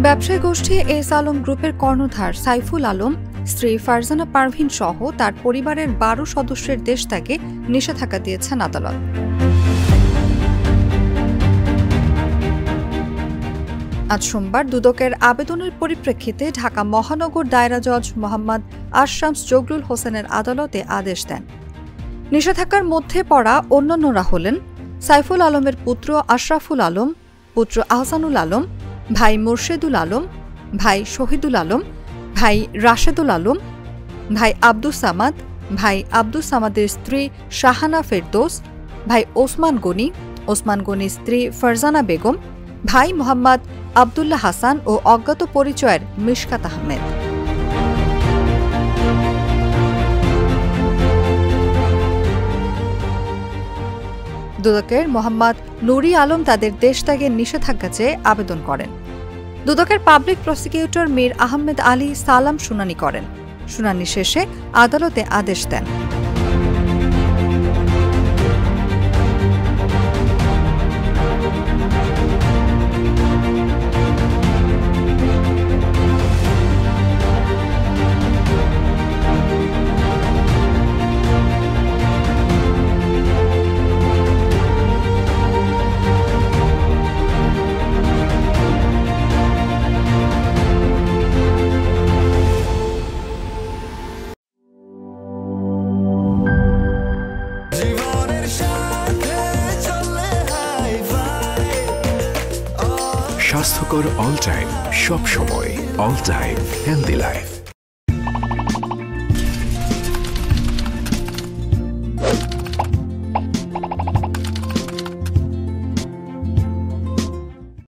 ব্যবসায়ী গোষ্ঠী এস আলম গ্রুপের কর্ণধার সাইফুল আলম, স্ত্রী ফারজানা পারভিন সহ তার পরিবারের ১২ সদস্যের দেশত্যাগে নিষেধাজ্ঞা দিয়েছেন আদালত। আজ সোমবার দুদকের আবেদনের পরিপ্রেক্ষিতে ঢাকা মহানগর দায়রা জজ মোহাম্মদ আশরামস জগলুল হোসেনের আদালতে আদেশ দেন। নিষেধাজ্ঞার মধ্যে পড়া অন্যান্যরা হলেন সাইফুল আলমের পুত্র আশরাফুল আলম, পুত্র আহসানুল আলম, ভাই মোর্শেদুল আলম, ভাই শহীদুল আলম, ভাই রাশেদুল আলম, ভাই আব্দুস সামাদ, ভাই আব্দুস সামাদের স্ত্রী শাহানা ফেরদৌস, ভাই ওসমান গনি, ওসমান গনির স্ত্রী ফারজানা বেগম, ভাই মোহাম্মদ আবদুল্লাহ হাসান ও অজ্ঞাত পরিচয়ের মিশকাত আহমেদ। দুদকের মোহাম্মদ নুরি আলম তাদের দেশত্যাগের নিষেধাজ্ঞা চেয়ে আবেদন করেন। দুদকের পাবলিক প্রসিকিউটর মীর আহমেদ আলী সালাম শুনানি করেন। শুনানি শেষে আদালতে আদেশ দেন। স্বাস্থ্যকর অল টাইম, সব সময় অল টাইম হেলদি লাইফ।